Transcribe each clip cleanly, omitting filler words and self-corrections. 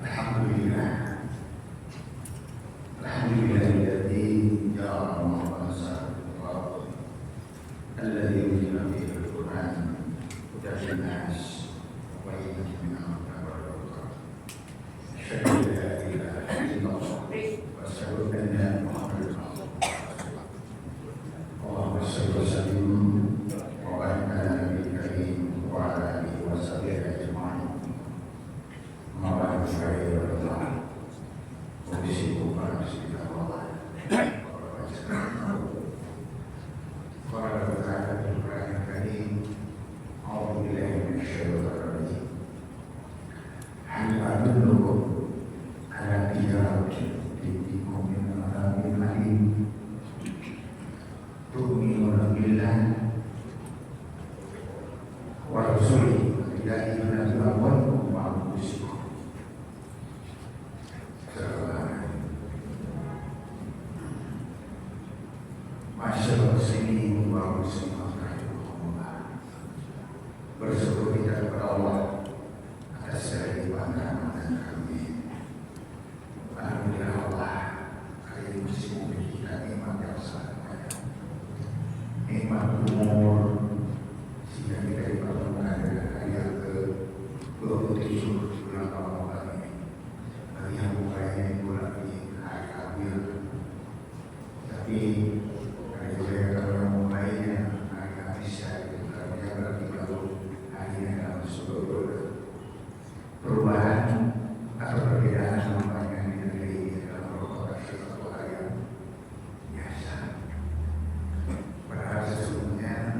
Alhamdulillah. Alhamdulillahilladzi ja'ala Ramadan syahran alladzi unzila fihi al-Qur'an hudan lin-nas wa bayyinatin minal huda wal furqan. Asyhadu an la ilaha illallah wa asyhadu anna Muhammadan rasulullah. Allahumma shalli wa sallim wa barik ala nabiyil karim wa ala alihi wa sahbihi ajma'in. Ma ba'du fa ya Allah. Kondisi bukan sekitar Allah. Qala ta'ala fil Qur'anil Karim, a'udzu billahi minasyaitonir rajim. Hal adullukum ala tijaratin tunjikum min adhabin alim. Tu'minuna billahi wa rasulihi wa tu'minuna billahi wa anfusikum. Masyaallah muslimin wa muslimat rahimahumullah. Bersyukur kita kepada Allah atas segala limpahan dan kami. Alhamdulillah Allah hari ini masih memberikan nikmat yang sangat banyak. Nikmat umur sehingga kita dipertemukan dengan hari yang ke-27 bulan Ramadan ini. Hari yang bukannya bulan ini hari Abil, tapi perubahan atau perbedaan nampaknya di negeri ini dalam beberapa satu hari yang biasa. Padahal sesungguhnya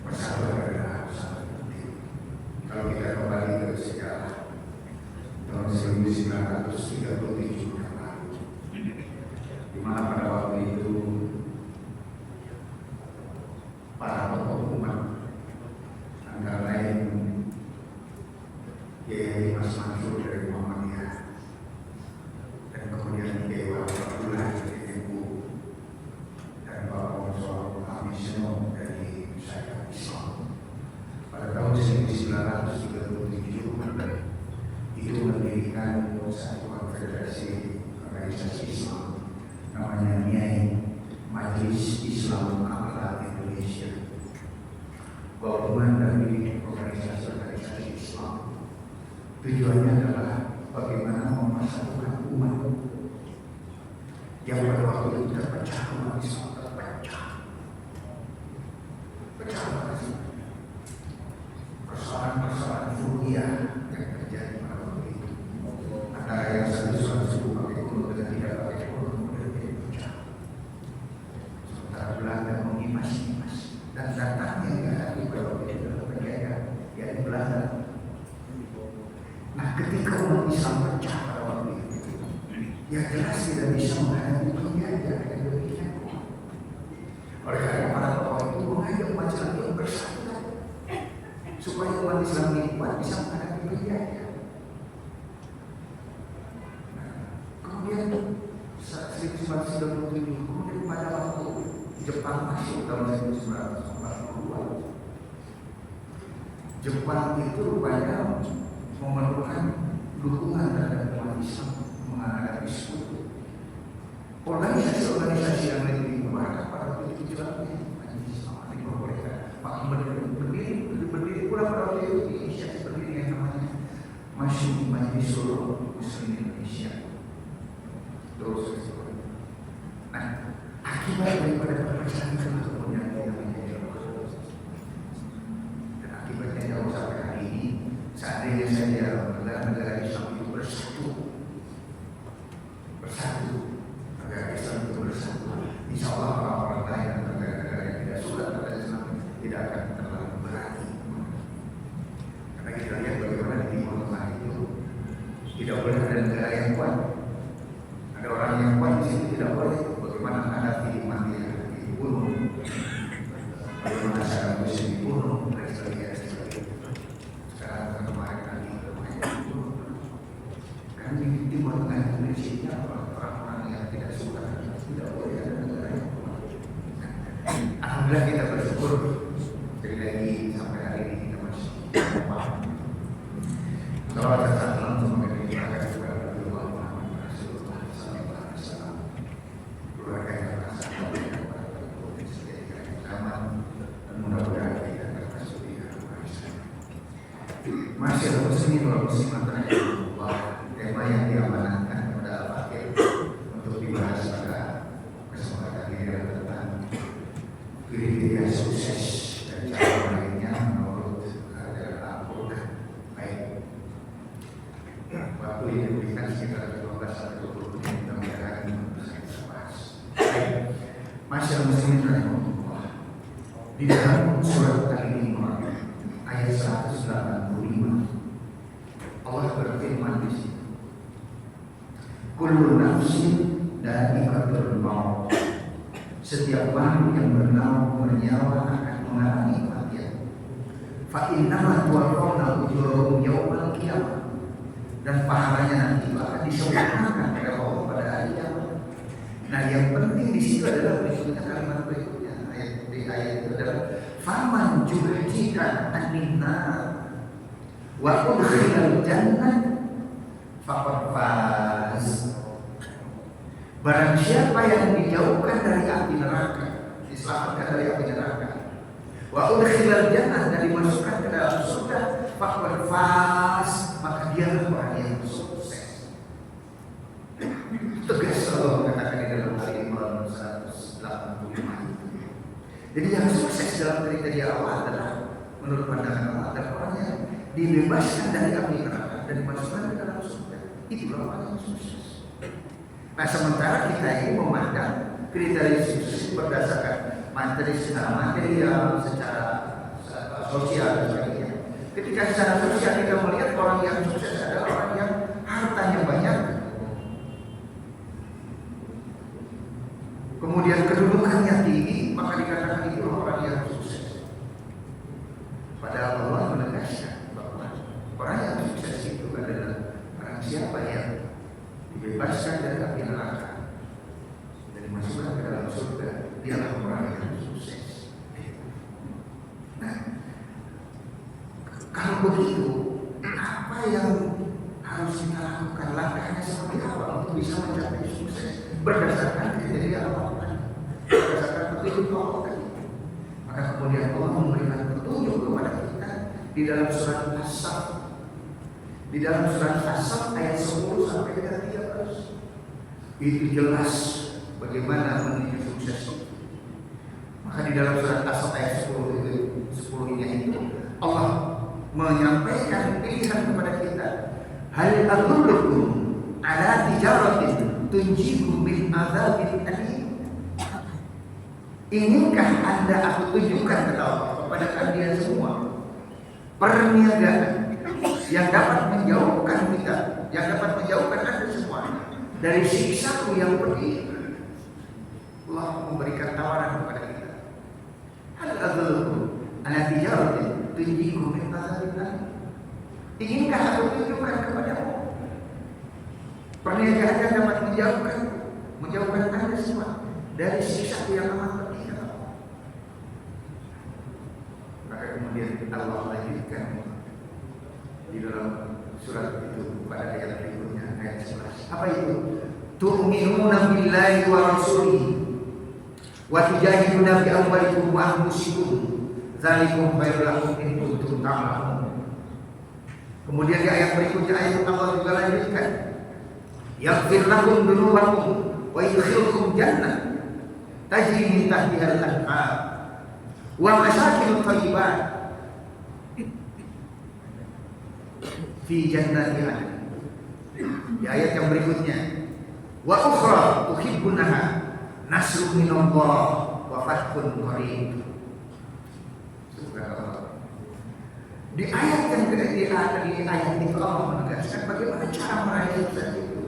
persahabatan adalah sangat penting. Kalau kita kembali ke sejarah tahun 1937 yang lalu, di mana pada waktu itu para tokoh umat antara lain Kiai Mas Mansur dari Muhammadiyah dan kemudian Kiai Abdullah dari NU dan Bapak Profesor Amisno dari Syarikat Islam pada tahun 1937 itu mendirikan satu konfederasi organisasi Islam namanya NIAI, Majelis Islam Akhlak Indonesia. Gabungan dari organisasi Islam tujuannya adalah bagaimana memasatukan umat yang pada waktu itu terpecah, umat Islam terpecah persoalan-persoalan furia yang terjadi pada waktu itu antara yang satu suku pakai kurung dan tidak pakai kurung kemudian jadi pecah. Sementara Belanda mengimas-imas dan datangnya ya kalau dia adalah penjaga ya di Belanda. Nah ketika umat Islam pecah pada waktu itu, ya jelas tidak bisa menghadapi penjaga yang demikian. Oleh karena para tokoh itu mengajak umat Islam yang bersatu supaya umat Islam ini kuat bisa menghadapi penjaga. Nah, kemudian 1997 kemudian pada waktu Jepang masuk tahun 1942. Jepang itu rupanya memerlukan dukungan terhadap umat Islam menghadapi sekutu. Organisasi-organisasi yang lain dibubarkan pada waktu itu jelasnya Islam diperbolehkan. Maka berdiri pula pada waktu itu inisiatif berdiri yang namanya Majelis Muslim Indonesia. Terus nah, akibat daripada perpecahan itu kemudian kita menjadi dan akibatnya jauh sampai hari ini seandainya saja negara Islam itu bersatu negara Islam itu bersatu, insya Allah orang-orang lain dan negara-negara yang tidak suka pada Islam tidak akan terlalu berani. Karena kita lihat bagaimana di Timur Tengah itu tidak boleh ada negara yang kuat, ada orang yang kuat di sini tidak boleh. Bagaimana menghadapi iman yang dibunuh, bagaimana cara muslim dibunuh, dan sebagainya. Sekarang kemarin kami dibunuh. Kan di Timur Tengah Indonesia orang-orang yang tidak suka, tidak boleh ada negara yang kuat. Alhamdulillah kita bersyukur sekali lagi sampai hari ini kita masih Masih ada muslimin wal muslimat rahimahullah, tema yang diamanatkan kepada Al-Fakir untuk dibahas pada kesempatan ini adalah tentang kriteria sukses dan cara lainnya menurut Al-Quran. Baik, waktu ini diberikan sekitar 15 sampai 20 menit, mudah-mudahan bisa kita bahas. Baik, masih ada muslimin rahimahullah, di dalam surat Al-Imran ayat 185 Allah berfirman di sini, kullu nafsin dha'iqatul maut, setiap makhluk yang bernyawa akan mengalami kematian. Fa innama tuwaffawna ujurahum yaumal qiyamah, dan pahalanya nanti akan disempurnakan oleh Allah pada hari kiamat. Nah, yang penting di situ adalah berikutnya kalimat berikutnya di ayat itu adalah faman juhjika an-nar wa udkhilal jannah faqad faz. Barang siapa yang dijauhkan dari api neraka, diselamatkan dari api neraka, wa udkhilal jannah, dan dimasukkan ke dalam surga, faqad faz, maka dialah orang yang sukses. Tegas Allah mengatakan di dalam Al-Imran 185 itu. Jadi yang sukses dalam kriteria Allah adalah menurut pandangan Allah adalah orang yang dibebaskan dari api neraka dan dimasukkan ke dalam surga. Itulah orang yang sukses. Nah, sementara kita ini memandang kriteria sukses berdasarkan materi, secara material, secara sosial dan sebagainya. Ketika secara sosial kita melihat orang yang sukses adalah orang yang hartanya banyak, kemudian kedudukannya tinggi, maka dikatakan itu orang yang sukses. Padahal Allah menegaskan bahwa orang yang sukses itu adalah orang siapa yang dibebaskan dari api neraka dan dimasukkan ke dalam surga, dialah orang yang sukses. Nah, kalau begitu, apa yang harus kita lakukan? Langkahnya seperti apa untuk bisa mencapai sukses berdasarkan kriteria Allah, berdasarkan petunjuk Allah tadi? Maka kemudian Allah memberikan petunjuk kepada kita di dalam surat As-Saff. Di dalam surat As-Saff ayat 10 sampai dengan 13. Itu jelas bagaimana menuju sukses. Maka di dalam surat As-Saff ayat 10-nya itu Allah menyampaikan pilihan kepada kita. Hal adullukum ala tijaratin tunjikum min adzabin alim. Inikah Anda aku tunjukkan kepada kalian semua perniagaan yang dapat menjauhkan kita, yang dapat menjauhkan Anda semua dari siksaku yang pedih. Allah memberikan tawaran kepada kita. Hal adullukum ala tijaratin tunjikum min adzabin alim. Inginkah aku tunjukkan kepadamu perniagaan yang dapat menjauhkan Anda semua dari siksaku yang amat pedih? Maka kemudian Allah lanjutkan di dalam surat itu pada ayat berikutnya, ayat 11. Apa itu? Tu'minuna billahi wa rasulihi wa tujahiduna bi amwalikum wa anfusikum dzalikum khairul lakum in kuntum ta'lamun. Kemudian di ayat berikutnya ayat Allah juga lanjutkan, yaghfir lakum dzunubakum wa yudkhilkum jannah tajri min tahtiha al-anhar wa masakin thayyibat fi jannati adn. Di ayat yang berikutnya, wa ukhra tuhibbunaha nasrun minallah wa fathun qarib. Di ayat yang di ayat itu Allah menegaskan bagaimana cara meraih sukses itu.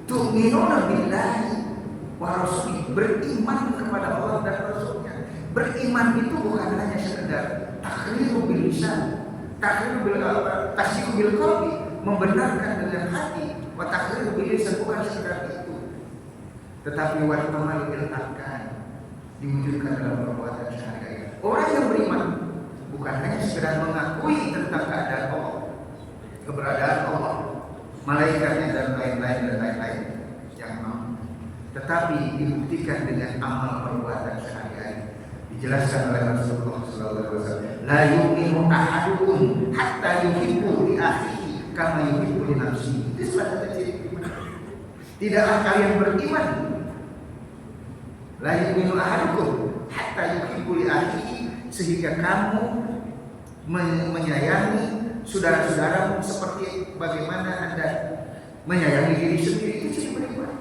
Tu'minuna billahi wa rasulihi, beriman kepada Allah dan Rasulnya. Beriman itu bukan hanya sekedar takhriru bil lisan, tasdiqu bil qalbi, membenarkan dengan hati, wa takhriru bil lisan, bukan sekedar itu, tetapi wa tamalu bil arkan, diwujudkan dalam perbuatan sehari-hari. Orang yang beriman bukan hanya sekedar mengakui tentang keadaan Allah, keberadaan Allah, malaikatnya dan lain-lain yang mau, tetapi dibuktikan dengan amal perbuatan sehari-hari. Dijelaskan oleh Rasulullah SAW, la yu'minu ahadukum hatta yuhibbu li kama yuhibbu li nafsihi. Itu salah satu ciri beriman. Tidaklah kalian beriman la yu'minu ahadukum hatta yuhibbu li akhihi, sehingga kamu menyayangi saudara-saudaramu seperti bagaimana Anda menyayangi diri sendiri. Itu ciri beriman.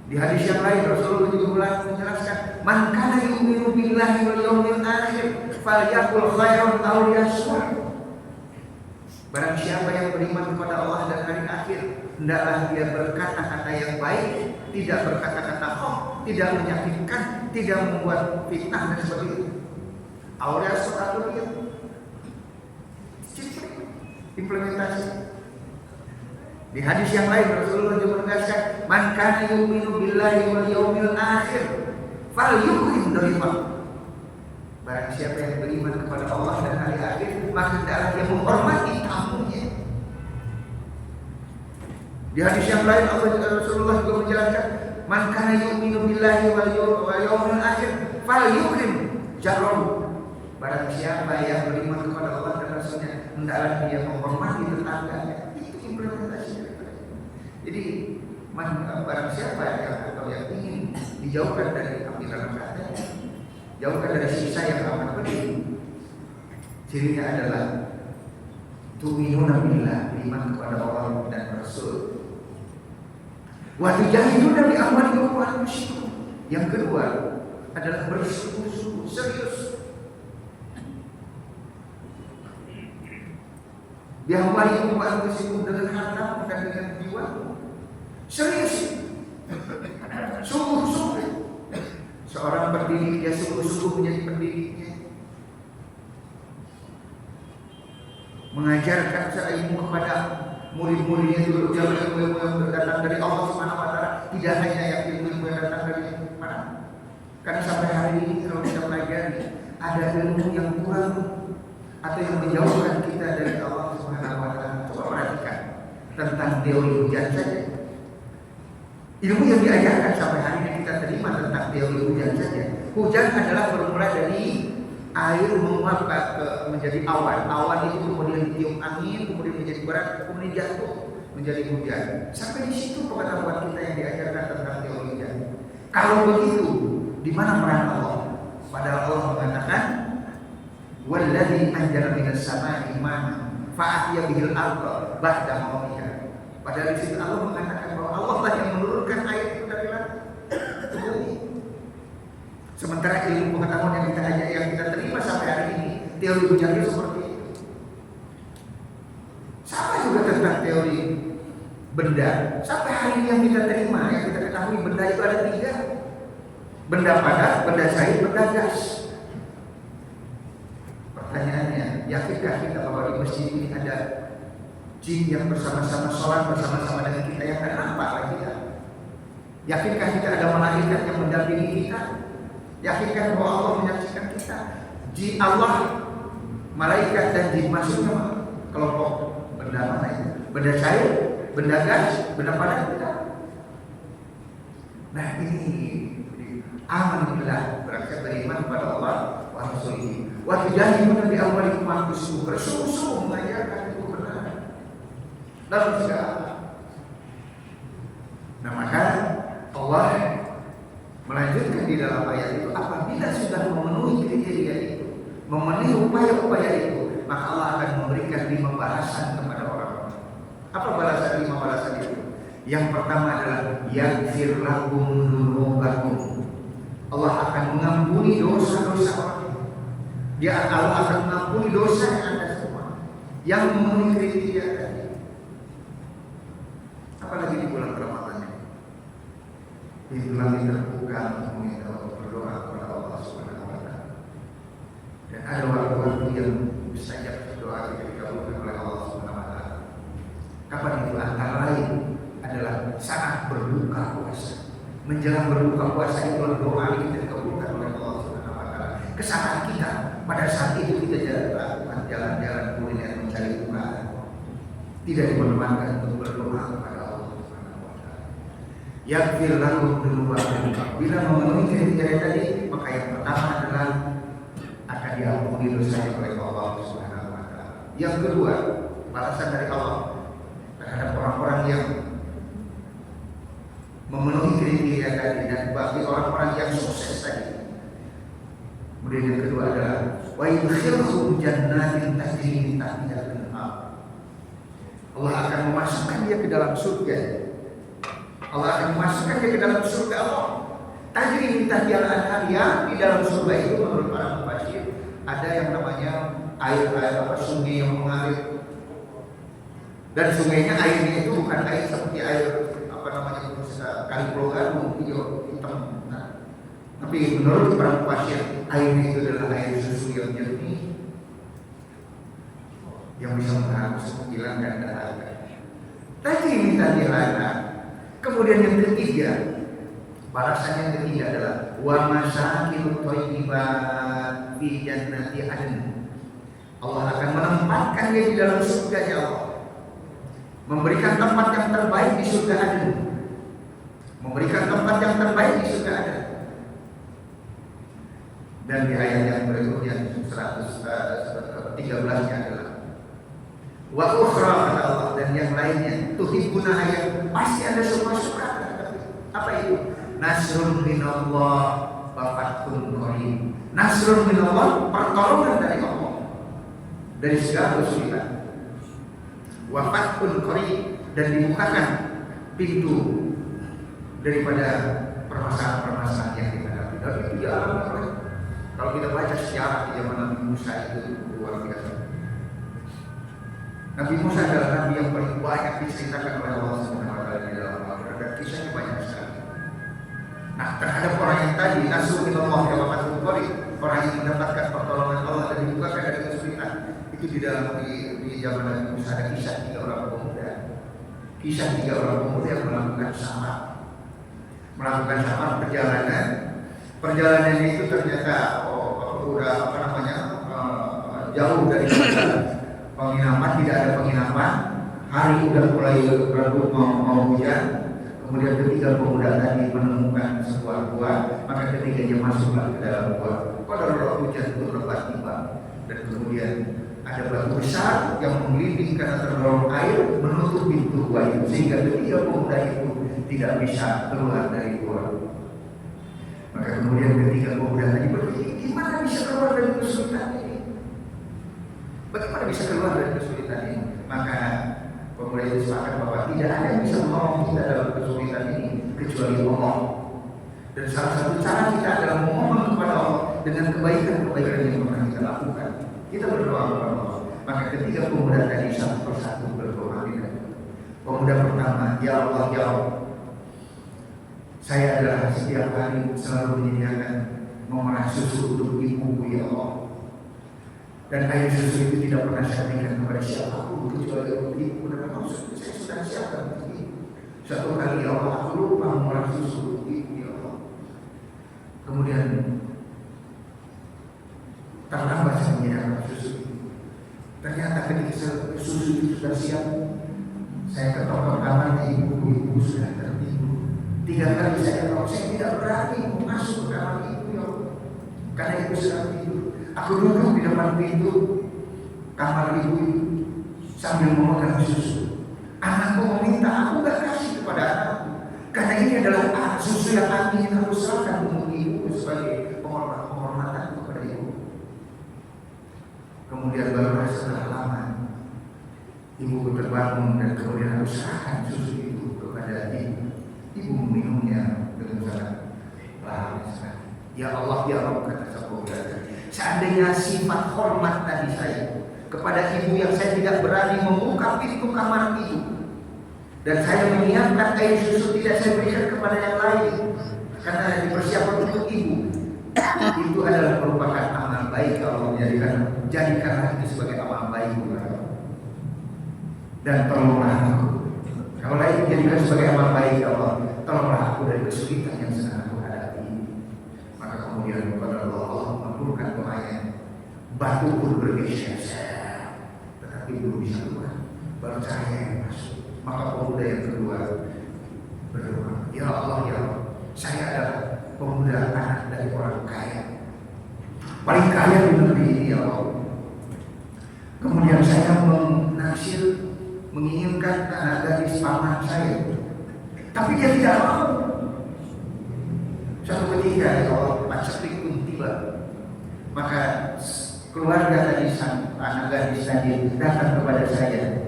Di hadis yang lain Rasulullah juga menjelaskan, man kana yu'minu billahi wal yawmil akhir falyaqul khairan aw liyasmut. Barang siapa yang beriman kepada Allah dan hari akhir, hendaklah dia berkata-kata yang baik, tidak berkata-kata hoax, tidak menyakitkan, tidak membuat fitnah dan sebagainya. Aw liyasmut atau diam. Implementasi. Di hadis yang lain Rasulullah juga menegaskan, man kana yu'minu billahi wal yawmil akhir falyukrim dhaifahu. Barang siapa yang beriman kepada Allah dan hari akhir, maka hendaklah dia menghormati tamunya. Di hadis yang lain Rasulullah juga menjelaskan, man kana yu'minu billahi wal yawmil akhir falyukrim jarahu. Barang siapa yang beriman kepada Allah dan Rasulnya, hendaklah dia menghormati tetangganya. Itu implementasinya. Jadi barang siapa yang ingin dijauhkan dari api neraka, jauhkan dari siksa yang amat pedih, cirinya adalah tu'minuna billah, beriman kepada Allah dan Rasul. Wa tujahiduna bi amwalikum wa anfusikum. Yang kedua adalah bersungguh-sungguh serius bi amwalikum wa anfusikum, dengan harta dan dengan jiwa. Serius, sungguh-sungguh. Seorang pendidik, dia sungguh-sungguh menjadi pendidiknya, mengajarkan ilmu kepada murid-muridnya, juga ilmu yang datang dari Allah Subhanahu wa Ta'ala, tidak hanya yang ilmu yang datang dari mana. Karena sampai hari ini kalau kita pelajari, ada ilmu yang kurang atau yang menjauhkan kita dari Allah Subhanahu wa Ta'ala. Coba perhatikan tentang teori hujan saja. Ilmu yang diajarkan sampai hari ini kita terima tentang teori hujan saja. Hujan adalah bermula dari air menguap menjadi awan. Awan itu kemudian ditiup angin, kemudian menjadi berat, kemudian jatuh menjadi hujan. Sampai di situ pengetahuan kita yang diajarkan tentang teori hujan. Kalau begitu, di mana peran Allah? Padahal Allah mengatakan, "Walladzi anzala minas samaa'i ma'an fa'ahya bihil ardha ba'da mawtiha." Padahal di situ Allah mengatakan bahwa Allah lah yang menurunkan air itu dari langit ke bumi. Sementara ilmu pengetahuan yang kita terima sampai hari ini, teori hujan itu seperti itu. Sama juga tentang teori benda. Sampai hari ini yang kita terima, yang kita ketahui, benda itu ada 3. Benda padat, benda cair, benda gas. Pertanyaannya, yakinkah kita bahwa di masjid ini ada jin yang bersama-sama sholat bersama-sama dengan kita yang tidak nampak lagi kita? Yakinkah kita ada malaikat yang mendampingi kita? Yakinkah bahwa Allah menyaksikan kita? Jin Allah, malaikat dan jin maksudnya kelompok benda mana itu? Benda cair, benda gas, benda padat tidak? Nah ini amanillah, berarti beriman kepada Allah wa Rasulihi. Wa tujahiduna bi amwalikum wa anfusikum, bersungguh-sungguh mengajarkan itu benar. Lalu juga, nah maka Allah melanjutkan di dalam ayat itu, apabila sudah memenuhi kriteria itu, memenuhi upaya-upaya itu, maka Allah akan memberikan 5 balasan kepada orang-orang. Apa balasan 5 balasan itu? Yang pertama adalah yaghfir lakum dzunubakum. Allah akan mengampuni dosa-dosa orang. Allah akan mengampuni dosa yang Anda semua yang memenuhi kriteria tadi. Apalagi di bulan Ramadan ini, di bulan yang terbuka meminta berdoa kepada Allah Subhanahu wa Ta'ala. Dan ada waktu-waktu yang mustajab doa kita dikabulkan oleh Allah Subhanahu wa Ta'ala. Kapan itu? Antara lain adalah saat berbuka puasa. Menjelang berbuka puasa itu doa kita dikabulkan oleh Allah Subhanahu wa Ta'ala. Kesalahan kita pada saat itu kita jalan-jalan kuliner mencari buka, tidak diperlukan untuk berdoa kepada Allah Subhanahu wa Ta'ala. Yaghfir lakum dzunubakum. Bila memenuhi kriteria tadi, maka yang pertama adalah akan diampuni dosanya oleh Allah Subhanahu wa Ta'ala. Yang kedua, balasan dari Allah terhadap orang-orang yang memenuhi kriteria tadi dan bagi orang-orang yang sukses tadi. Kemudian yang kedua adalah wa yudkhilhum jannatin tajri min tahtiha al-anhar. Allah akan memasukkan dia ke dalam surga. Allah akan memasukkan dia ke dalam surga Allah. Tajri min tahtiha al-anhar, di dalam surga itu menurut para mufassir ada yang namanya air sungai yang mengalir. Dan sungainya airnya itu bukan air seperti air kali Pulau Gadung hitam. Nah, tapi menurut para pasien airnya itu adalah air susu yang jernih yang bisa menghilangkan dahaga. Tadi minta dilarang. Kemudian yang ketiga, balasan yang ketiga adalah wa masakinut thayyibat fi jannati adn. Allah akan menempatkan dia di dalam surga ya Allah. Memberikan tempat yang terbaik di surga Aden. Memberikan tempat yang terbaik di surga Aden. Dan di ayat yang berikutnya 113-nya adalah wa ukhra kata Allah, dan yang lainnya tuhibbuna yang pasti ada semua suka. Apa itu? Nasrun minallah wa fathun qarib. Nasrun minallah, pertolongan dari Allah dari segala kesulitan. Wa fathun qarib, dan dibukakan pintu daripada permasalahan-permasalahan yang kita hadapi. Dan itu dialami oleh, kalau kita baca sejarah di zaman Nabi Musa itu luar biasa. Nabi Musa adalah nabi yang paling banyak diceritakan oleh Allah Subhanahu wa taala di dalam Al-Qur'an, dan kisahnya banyak sekali. Nah, terhadap orang yang tadi nasrun minallah wa fathun qarib, orang yang mendapatkan pertolongan Allah dan dibukakan dari kesulitan, itu di dalam di zaman Nabi Musa ada kisah 3 orang pemuda. Kisah 3 orang pemuda yang melakukan perjalanan. Perjalanan itu ternyata jauh dari penginapan, tidak ada penginapan. Hari udah mulai redup mau hujan. Kemudian ketiga pemuda tadi menemukan sebuah gua, maka ketiganya masuklah ke dalam gua. Pada hujan itu lebat tiba, dan kemudian ada batu besar yang menggelinding karena terdorong air menutup pintu gua itu, sehingga ketiga pemuda itu tidak bisa keluar dari gua. Maka kemudian ketiga pemuda tadi berpikir, gimana bisa keluar dari kesulitan ini? Bagaimana bisa keluar dari kesulitan ini? Maka pemuda itu sepakat bahwa tidak ada yang bisa menolong kita dalam kesulitan ini kecuali Allah. Dan salah satu cara kita adalah memohon kepada Allah dengan kebaikan-kebaikan yang pernah kita lakukan. Kita berdoa kepada Allah. Maka ketika pemuda tadi satu persatu berdoa, pemuda pertama, ya Allah, ya Allah, saya adalah setiap hari selalu menyediakan memerah susu untuk ibuku ya Allah. Dan air susu itu tidak pernah saya berikan kepada siapapun kecuali untuk ibu. Dan maksud saya sudah siapkan untuk ibu. Satu kali ya Allah, aku lupa memerah susu untuk ibu ya Allah. Kemudian terlambat saya menyediakan susu itu. Ternyata ketika susu itu sudah siap, saya ketok ke kamar ibu sudah tertidur. 3 kali saya ketok, saya tidak berani masuk ke kamar ibu ya Allah, karena ibu sedang tidur. Aku duduk di depan pintu kamar ibu sambil memegang susu. Anakku meminta, aku gak kasih kepada anakku, karena ini adalah susu yang aku ingin aku serahkan untuk ibu sebagai penghormatan kepada ibu. Kemudian baru setelah lama ibu terbangun dan kemudian aku serahkan susu itu kepada ibu. Ibu meminumnya dengan sangat bahagia. Ya Allah, ya Allah, kata sahabat, seandainya sifat hormat tadi saya kepada ibu yang saya tidak berani membuka pintu kamar ibu, dan saya menyiapkan air susu tidak saya berikan kepada yang lain karena dipersiapkan untuk ibu, itu adalah merupakan amal baik. Allah jadikanlah itu sebagai amal baik. Dan tolonglah aku, kalau lain jadikan sebagai amal baik ya Allah, tolonglah aku dari kesulitan yang sedang aku hadapi. Maka kemudian kepada Allah mengabulkan doanya. Batu pun bergeser, tetapi belum bisa keluar, baru cahaya yang masuk. Maka pemuda yang kedua berdoa, ya Allah, ya Allah, saya adalah pemuda anak dari orang kaya, paling kaya di negeri ini ya Allah. Kemudian saya menaksir, menginginkan anak gadis paman saya, tapi dia tidak mau. Suatu ketika kalau Pak Cepik pun tiba, maka keluarga dari sang anak gadis tadi datang kepada saya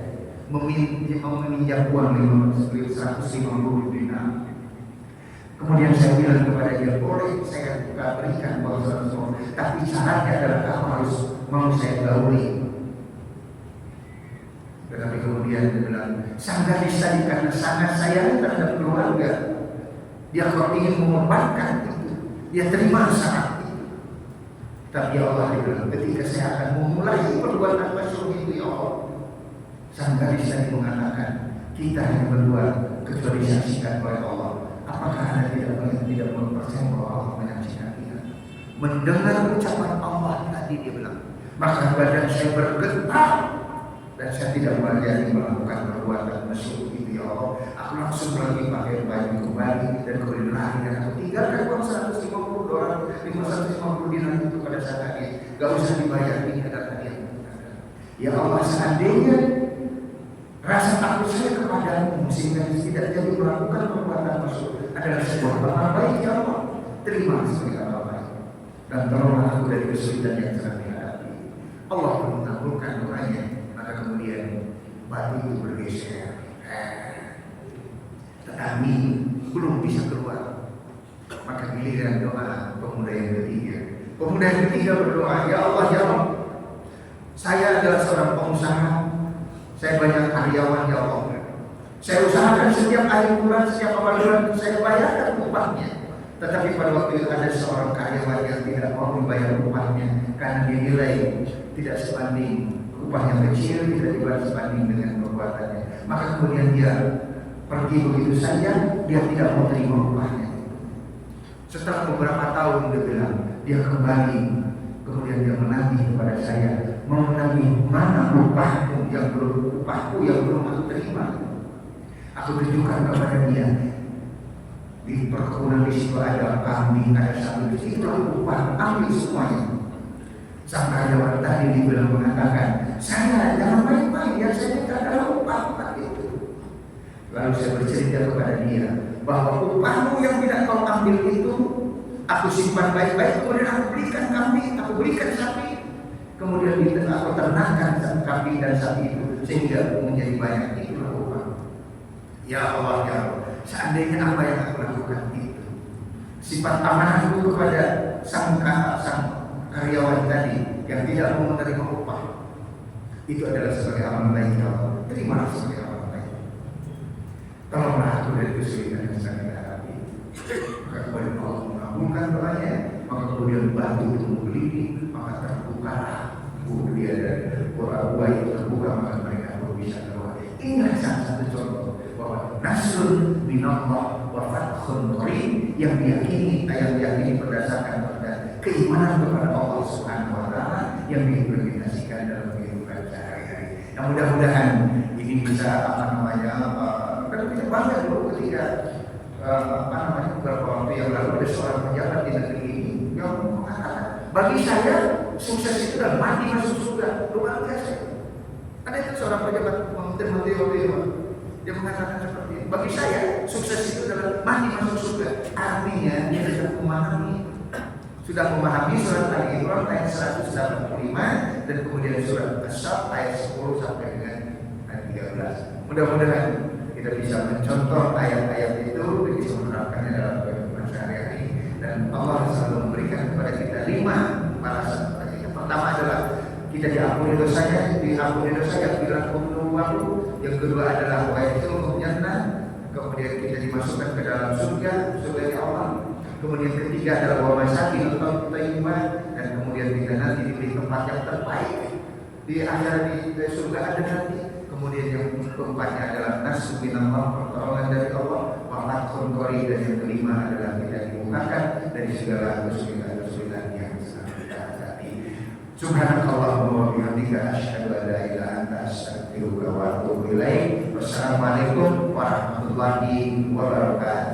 meminjam uang 150 dinar. Kemudian saya bilang kepada dia, boleh saya berikan uang 150, tapi syaratnya adalah kamu harus mau saya gauli. Tetapi kemudian dia bilang, sang gadis tadi karena sangat sayang terhadap keluarga, dia kok ingin mengorbankan itu, dia terima syarat itu. Tapi ya Allah, dia bilang, ketika saya akan memulai perbuatan masyhur itu, ya Allah, sang gadis tadi mengatakan, kita hanya berdua kecuali disaksikan oleh Allah. Apakah Anda tidak percaya bahwa Allah menyaksikan kita? Mendengar ucapan Allah tadi, dia bilang, maka badan saya bergetar dan saya tidak berani melakukan perbuatan masyhur itu, ya Allah. Aku langsung lagi pakai baju kembali dan kemudian lari dan aku tinggalkan uang 150 dolar, 150 dinar itu pada saat tadi. Gak usah dibayar, ini adalah hadiah. Ya Allah, seandainya rasa takut saya kepadamu sehingga tidak jadi melakukan perbuatan masyhur adalah sebuah amal baik, ya Allah, terima sebagai amal baik dan tolonglah aku dari kesulitan yang sedang dihadapi. Allah pun mengabulkan doanya. Maka kemudian batu itu bergeser, tetapi belum bisa keluar. Maka giliran doa pemuda yang ketiga. Pemuda yang ketiga berdoa, ya Allah, ya Allah, saya adalah seorang pengusaha, saya banyak karyawan, ya Allah. Saya usahakan setiap akhir bulan, setiap awal bulan saya bayarkan upahnya. Tetapi pada waktu itu ada seorang karyawan yang tidak mau membayar upahnya karena dinilai tidak sebanding, upah yang kecil tidak dibayar sebanding dengan perbuatannya. Maka kemudian dia pergi begitu saja, dia tidak mau terima upahnya. Setelah beberapa tahun dia bilang, dia kembali, kemudian dia menagih kepada saya, mau menagih mana upahku yang belum aku terima. Aku tunjukkan kepada dia, di perkebunan di situ ada kambing, ada sapi, di situ upah, ambil semuanya. Sang karyawan tadi dibilang mengatakan, saya jangan main-main, yang saya minta adalah upah itu. Lalu saya bercerita kepada dia bahwa upahmu yang tidak kau ambil itu aku simpan baik-baik, kemudian aku belikan kambing, aku belikan sapi, kemudian aku ternakkan kambing dan sapi itu sehingga menjadi banyak. Itulah upah. Ya Allah, ya Allah, seandainya apa yang aku lakukan itu sifat amanahku kepada sang karyawan tadi yang tidak mau menerima upah, itu adalah sebagai amal baik, ya Allah, terimalah sebagai amal baik. Tolonglah aku dari kesulitan yang sedang dihadapi. Maka kemudian Allah mengabulkan doanya, maka kemudian batu itu menggelitik, maka terbukalah dia dan buah itu terbuka, maka mereka pun bisa keluar. Inilah salah satu contoh bahwa nasrun minallah wa fathun qarib yang diyakini berdasarkan pada keimanan kepada Allah Subhanahu wa taala yang diimplementasikan dalam kehidupan sehari-hari. Yang mudah-mudahan ini bisa dan kita bangga dulu ketika beberapa waktu yang lalu ada seorang pejabat di negeri ini yang mengatakan, bagi saya sukses itu adalah mati masuk surga. Luar biasa. Ada itu seorang pejabat menteri waktu itu, dia mengatakan seperti itu. Bagi saya sukses itu adalah mati masuk surga. Artinya dia sudah memahami surat Al-Imran ayat 185 dan kemudian surat As-Saff ayat 10 sampai dengan ayat 13. Mudah-mudahan kita bisa mencontoh ayat-ayat itu dan bisa menerapkannya dalam kehidupan sehari-hari, dan Allah selalu memberikan kepada kita 5 balasan. Yang pertama adalah kita diampuni dosanya bila waktu. Yang kedua adalah wa'idul jannah, kemudian kita dimasukkan ke dalam surga Allah. Kemudian ketiga adalah wa masakin thayyibah, dan kemudian kita nanti diberi tempat yang terbaik di akhirat di surga ada nanti. Kemudian yang keempatnya adalah nasr minallah, pertolongan dari Allah, wa fathun qarib, dan yang kelima adalah kita dibukakan dari segala kesulitan yang sedang kita hadapi. Subhanakallahumma wa bihamdika asyhadu an la ilaha illa anta astaghfiruka wa atubu ilaik. Wassalamualaikum warahmatullahi wabarakatuh.